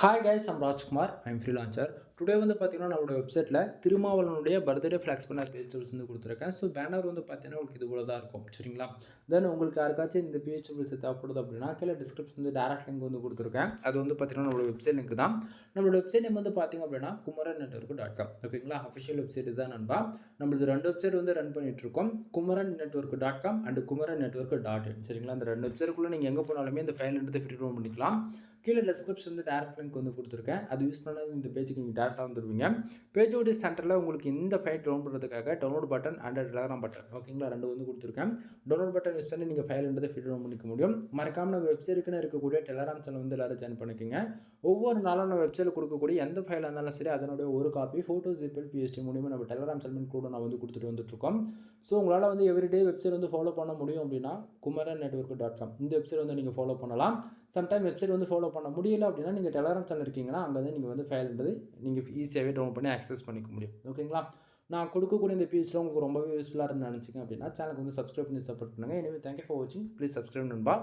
Hi guys, I'm Rajkumar. I'm freelancer. Today வந்து பார்த்தீங்கன்னா, நம்மளோட வெப்சைட்டில் திருமாவளவனுடைய பர்த்டே ஃப்ளாக்ஸ் பண்ண பேஜபிள்ஸ் வந்து கொடுத்துருக்கேன். ஸோ பேனர் வந்து பார்த்தீங்கன்னா, உங்களுக்கு இது போல தான் இருக்கும். சரிங்களா? தென் உங்களுக்கு யாருக்காச்சும் இந்த பேஜபிள்ஸ் தேவைப்படுது அப்படின்னா, கீழே டிஸ்கிரிப்ஷன் வந்து டேரக்ட் லிங்க் வந்து கொடுத்துருக்கேன். அது வந்து பார்த்தீங்கன்னா, நம்மளோட வெப்சைட் லிங்க் தான். நம்மளோட வெப்சைட் நேம் வந்து பார்த்தீங்க அப்படின்னா குமரன் நெட்வொர்க் டாட் காம். ஓகேங்களா? அஃபிஷியல் வெப்சைட் தான் நண்பா. நம்மளது 2 வெப்சைட் வந்து ரன் பண்ணிட்டு இருக்கோம். Kumaran network dot com and Kumaran network dot in. சரிங்களா? அந்த 2 வெப்சைட்டுக்குள்ளே நீங்கள் எங்கே போனாலுமே இந்த ஃபைல் எடுத்து ஃப்ரீ டவுன் பண்ணிக்கலாம். கீழே டிஸ்கிரிப்ஷன் வந்து டேரக்ட் லிங்க் வந்து கொடுத்துருக்கேன். அது யூஸ் பண்ணால் இந்த பேஜுக்கு நீங்கள் டேரெக்டாக வந்துடுவீங்க. பேஜோடைய சென்டரில் உங்களுக்கு இந்த ஃபைல் டவுன்லோட் பண்ணுறதுக்காக download button and Telegram button, ஓகேங்களா, 2 வந்து கொடுத்துருக்கேன். டவுன்லோட் பட்டன் யூஸ் பண்ணி நீங்கள் ஃபைல்ன்றதை ஃப்ரீ டவுன் பண்ணிக்க முடியும். மறக்காம நம்ம வெப்சைட்டுக்குன்னு இருக்கக்கூடிய டெலகிராம் சேனல் வந்து எல்லாரும் ஜாயின் பண்ணிக்கோங்க. ஒவ்வொரு நாளும் நம்ம வெப்சைட்டில் கொடுக்கக்கூடிய எந்த ஃபைலாக இருந்தாலும் சரி, அதனுடைய ஒரு காப்பி ஃபோட்டோ ஜிபிஎல் பிஎஸ்டி மூலியமாக நம்ம டெலகிராம் சேனல் கூட நான் வந்து கொடுத்துட்டு வந்துட்டுருக்கோம். ஸோ உங்களால் வந்து எவ்ரிடே வெப்சைட் வந்து ஃபாலோ பண்ண முடியும் அப்படின்னா குமரன் நெட்வொர்க் டாட் காம் இந்த வெப்சைட் வந்து நீங்கள் ஃபாலோ பண்ணலாம். சம்டைம் வெப்சைட் வந்து ஃபாலோ பண்ண முடியல அப்படின்னா நீங்கள் டெலகிராம் சேனல் இருக்கீங்கன்னா அங்கே வந்து நீங்கள் வந்து ஃபைல்ன்றது நீங்கள் ஈஸியாகவே டவுன்லோட் பண்ணி ஆக்சஸ் பண்ணிக்க முடியும். ஓகேங்களா? நான் கொடுக்கக்கூடிய இந்த பேஜில் உங்களுக்கு ரொம்பவே யூஸ்ஃபுல்லாக இருக்குன்னு நினச்சிங்க அப்படின்னா சேனலுக்கு வந்து சப்ஸ்கிரைப் பண்ணி சப்போர்ட் பண்ணுங்கள். எனவே தேங்க்யூ ஃபார் வாட்சிங். ப்ளீஸ் சப்ஸ்கிரைப் நண்பா.